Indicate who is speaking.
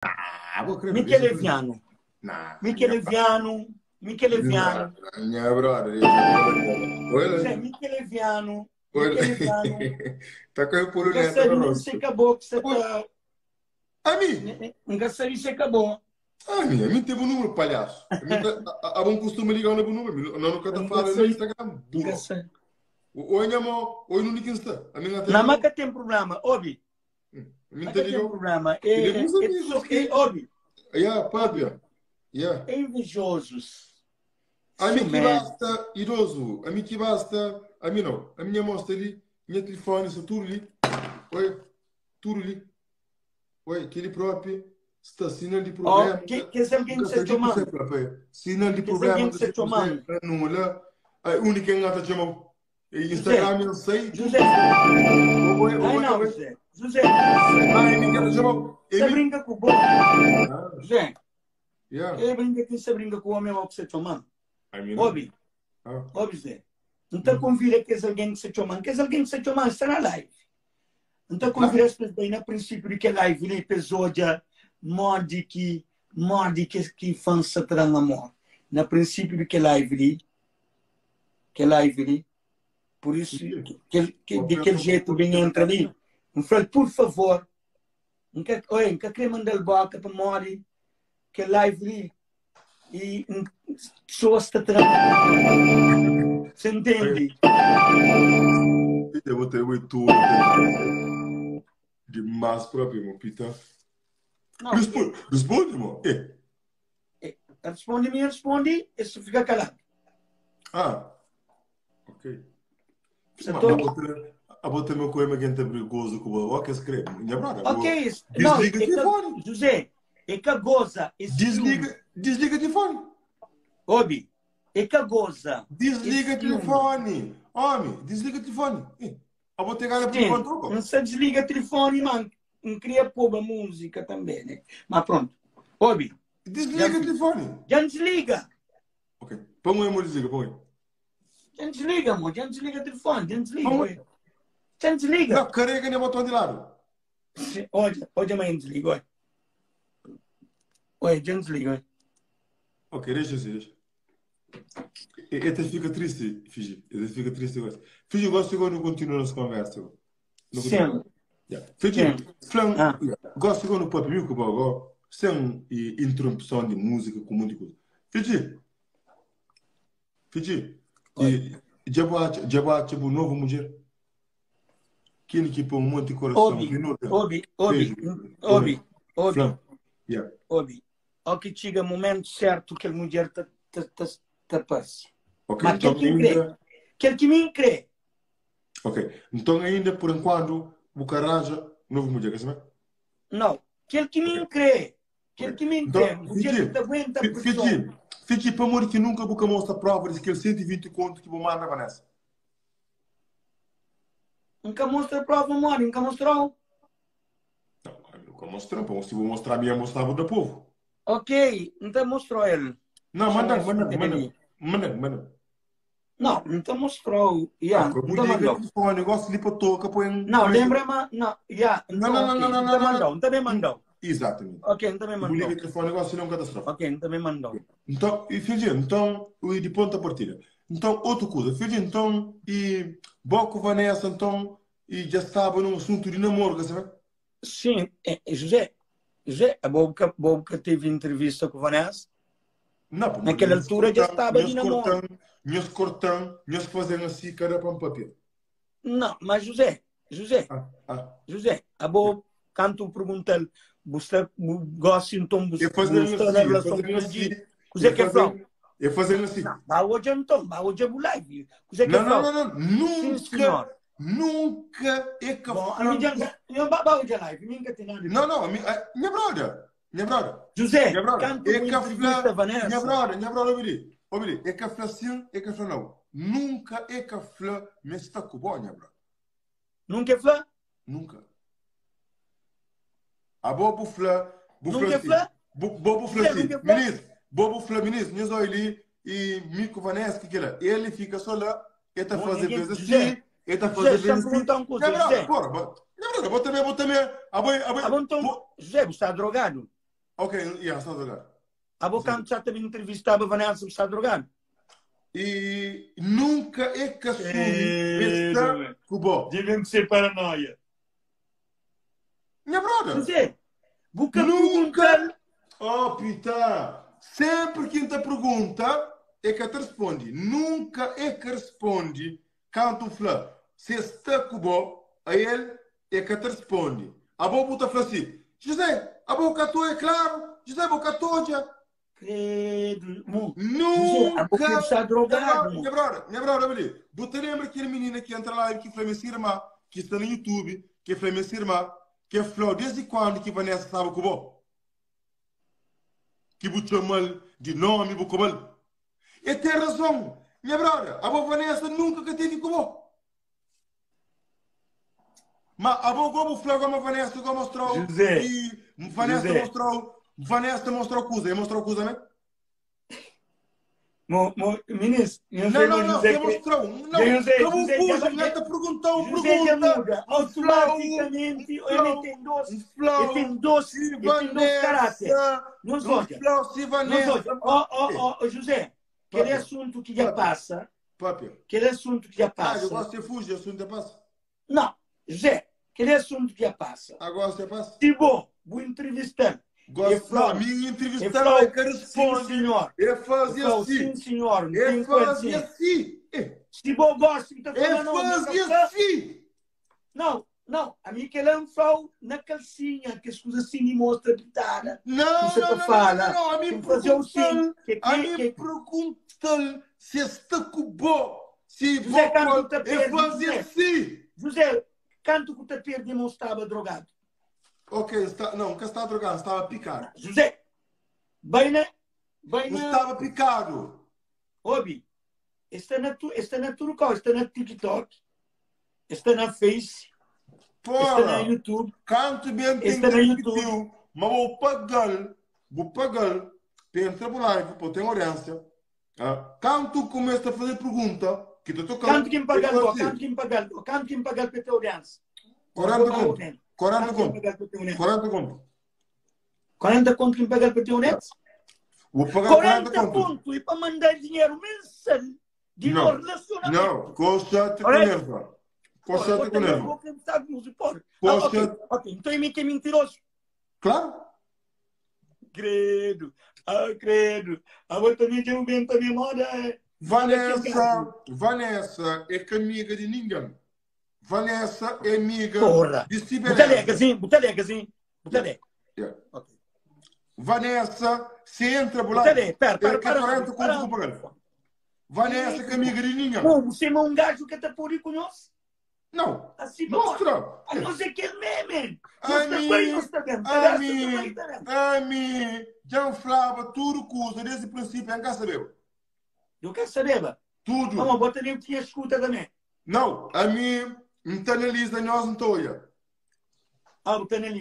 Speaker 1: Ah, vou crer.
Speaker 2: Micheleviano.
Speaker 1: Nah.
Speaker 2: Micheleviano. Micheleviano.
Speaker 1: Minha brother.
Speaker 2: José,
Speaker 1: Olha.
Speaker 2: Micheleviano.
Speaker 1: Olha.
Speaker 2: Micheleviano.
Speaker 1: Tá com o pulo nessa,
Speaker 2: Engraçado,
Speaker 1: não.
Speaker 2: nem se acabou que você tá...
Speaker 1: Ami.
Speaker 2: Engraçado, se acabou.
Speaker 1: A mim teve um número, palhaço. A bom costume ligar no número. Não, nunca te falo no Instagram. Burro.
Speaker 2: Engraçado.
Speaker 1: Oi, amor. Oi, no Insta. A minha
Speaker 2: Não, mas que tem problema. Obi.
Speaker 1: Não
Speaker 2: Mas que tem problema.
Speaker 1: Ele é uns amigos que...
Speaker 2: Obi.
Speaker 1: Yeah, Pabia. Yeah.
Speaker 2: Invejosos.
Speaker 1: A mim que
Speaker 2: Ciumentos.
Speaker 1: basta, idoso. A mim que basta. A mim não. A minha mostra ali. Minha telefone, isso tudo ali. Oi. Tudo ali. Oi, aquele próprio. Está sinal de problema.
Speaker 2: Que se alguém se chama?
Speaker 1: Sinal de problema.
Speaker 2: Se chama?
Speaker 1: Não, olha. A única que engata chamou. Instagram, eu sei.
Speaker 2: José. Ai, não, José. José.
Speaker 1: Ai, me quer chamar.
Speaker 2: Você brinca com o bom. José.
Speaker 1: Yeah.
Speaker 2: Brinca que você brinca com o homem que você chama.
Speaker 1: Obi.
Speaker 2: Obi, José. Então convida que alguém que se chama. Que alguém que se chama está na live. Então convida as pessoas na princípio de que live, ele episódio mod que fãs se trans amor. Na princípio de que live ali. Por isso, de aquele jeito bem entra ali. Eu falei, por favor, não quer mandar o boca para morrer, que live ali, e pessoas está trabalhando. Você entende?
Speaker 1: Eu vou ter muito demais próprio, meu Pita. Responde, irmão.
Speaker 2: Responde, isso fica calado.
Speaker 1: Ok. A botar meu coelho que é perigoso com o que escreve.
Speaker 2: Ok, desliga o telefone. José, é que goza.
Speaker 1: Desliga o telefone.
Speaker 2: Obi, é que goza.
Speaker 1: Desliga o telefone. Homem, desliga o telefone. A botar o telefone troca.
Speaker 2: Não se desliga o telefone, mano. Não cria pouca música também, né? Mas pronto. Obi.
Speaker 1: Desliga o telefone.
Speaker 2: Já desliga.
Speaker 1: Ok. Põe o desliga, põe.
Speaker 2: Já desliga, amor. Já desliga o telefone. Já desliga. Já desliga.
Speaker 1: Não, carrega no botão de lado.
Speaker 2: Olha, mãe, desliga. Olha, já desliga.
Speaker 1: Ok, deixa. Até fica triste, Fiji. Até fica triste agora. Fiji, eu gosto de agora não continuar nossa conversa.
Speaker 2: Sim.
Speaker 1: Fiji, gosto de agora no papo, que agora sem interrupção de música com muita coisa. Fiji, já uma nova mulher. Aquele que põe um monte de coração.
Speaker 2: Obi. O que chega o momento certo que a mulher te passa.
Speaker 1: Ok,
Speaker 2: mas aquele que me crê.
Speaker 1: Ok, então ainda por enquanto o caranja novo mulher, quer saber?
Speaker 2: Não, aquele que me crê. Aquele que me crê. Mulher que aguenta a pressão.
Speaker 1: Fiji, para morrer que nunca vou mostrar prova de que ele 120 conto que vou mandar Vanessa.
Speaker 2: Nunca mostrou prova, amor. Nunca mostrou.
Speaker 1: Não, nunca mostrou. Se vou mostrar a minha, mostrava do povo.
Speaker 2: Ok, então mostrou ele.
Speaker 1: Não, manda.
Speaker 2: Não, então mostrou.
Speaker 1: Então mandou. O negócio ali para toca, põe.
Speaker 2: Não, lembra, mas não.
Speaker 1: Não.
Speaker 2: Então me mandou.
Speaker 1: Exatamente.
Speaker 2: Ok, então me mandou.
Speaker 1: O telefone, negócio não é uma catástrofe.
Speaker 2: Ok, então me mandou.
Speaker 1: Então, e Fiji, então, o de ponta a partida. Então, outra coisa, Fiji, então, e Boco Vanessa, então, e já estava num assunto de namoro, quer saber?
Speaker 2: Sim, José, a Boca teve entrevista com o Vanessa.
Speaker 1: Não,
Speaker 2: naquela altura já estava de namoro.
Speaker 1: Nós cortamos, nós fazemos assim, cara para um papel.
Speaker 2: Não, mas José, a Boca, quando tu perguntas, você gosta então, você gosta da relação com ele? Você quer falar?
Speaker 1: Eu fazendo assim.
Speaker 2: Mas hoje então, hoje é o live. Você quer falar?
Speaker 1: Nunca é que
Speaker 2: bom, a minha hoje é live, nunca tem nada.
Speaker 1: Não, minha brother.
Speaker 2: José,
Speaker 1: quando
Speaker 2: tu entrevista Vanessa.
Speaker 1: Minha brother, obri. É que assim, é que não. Nunca é que mas está com bom, minha brother.
Speaker 2: Nunca é flá?
Speaker 1: Nunca. A bobo flá,
Speaker 2: nunca é flá?
Speaker 1: Bobo flá, ministro, nós ali e Mico Vanessa, que era. Ele fica só lá, ele está fazendo vezes assim. Ele está fazendo vezes assim. Bota me.
Speaker 2: José, você está drogado?
Speaker 1: Ok, está drogado.
Speaker 2: A boca já também entrevistava a Vanessa está drogado.
Speaker 1: E nunca é que assume esta cubo.
Speaker 2: Devemos ser paranoia.
Speaker 1: Minha brother.
Speaker 2: José, boca
Speaker 1: Nunca.
Speaker 2: perguntar.
Speaker 1: Oh, Pita. Sempre que te pergunta é que te responde. Nunca é que responde quando tu fala. Se está cubo, a ele é que te responde. A boca fala assim. José, a boca tua é claro. José, a boca tua.
Speaker 2: Credo.
Speaker 1: Nunca.
Speaker 2: A boca está drogado.
Speaker 1: Minha brother, ali. Você lembra aquele menino que entra lá e que foi minha irmã, que está no YouTube, que foi minha irmã, que falou desde quando que Vanessa estava com o que você mal de nome, bucobal. E tem razão. Minha brother, a Vanessa nunca que teve com o mas a boa falou como a Vanessa mostrou.
Speaker 2: José.
Speaker 1: E Vanessa mostrou coisa. Mostrou coisa, né?
Speaker 2: Ministro,
Speaker 1: Não, você mostrou. Não,
Speaker 2: José,
Speaker 1: não te perguntou uma pergunta.
Speaker 2: Automaticamente, ele tem dois caráteres. Não soja. José, aquele assunto que já passa. Aquele assunto que já passa.
Speaker 1: Eu gosto de fugir, assunto já passa.
Speaker 2: Não, José, aquele assunto que já passa.
Speaker 1: Agora você passa.
Speaker 2: Se vou entrevistar.
Speaker 1: A minha entrevista vai que responde.
Speaker 2: Sim, senhor.
Speaker 1: Eu fazia assim.
Speaker 2: Sim, senhor.
Speaker 1: Eu fazia assim.
Speaker 2: Se vou gosto, então
Speaker 1: eu fazia assim.
Speaker 2: Não. A mim que ele é um flau na calcinha, que as coisas assim me mostram pitada.
Speaker 1: Não. A mim pergunta se está com bom. Se vou eu fazia assim.
Speaker 2: José, canto que o tapete demonstrava drogado.
Speaker 1: Ok, não, que estava drogado, estava picado.
Speaker 2: José, bem na...
Speaker 1: Estava picado.
Speaker 2: Obi, está na Turcal, está na TikTok, está na Face, está na YouTube.
Speaker 1: Canto bem tem
Speaker 2: na YouTube.
Speaker 1: Mas vou pagar, para entrar por live, para ter audiência. Canto começa a fazer pergunta, que tu tocando.
Speaker 2: Canto quem pagar para ter audiência.
Speaker 1: 40 conto. 40
Speaker 2: conto quem pagar para ter um net?
Speaker 1: Vou pagar
Speaker 2: 40 conto e para mandar dinheiro mensal de não relacionamento.
Speaker 1: Não, constante com nerva. Constante com nerva.
Speaker 2: Ok, então é que é mentiroso.
Speaker 1: Claro.
Speaker 2: Credo. Agora também tem um bem também moda.
Speaker 1: Vanessa é que amiga de ninguém. Vanessa é amiga de
Speaker 2: Cibernética. Botelega.
Speaker 1: Okay. Vanessa, se entra por lá.
Speaker 2: Para.
Speaker 1: Vanessa é amiga de ninguém.
Speaker 2: Você é um gajo que está por aí conhece?
Speaker 1: Não.
Speaker 2: Assim,
Speaker 1: mostra.
Speaker 2: A não ser que é meme.
Speaker 1: A mim, já falava tudo coisa desde o princípio, eu quero saber.
Speaker 2: Eu quero saber.
Speaker 1: Tudo.
Speaker 2: Vamos, bota nem tinha escuta também.
Speaker 1: Não, a mim, não está na lista, nós não estou.
Speaker 2: Bota na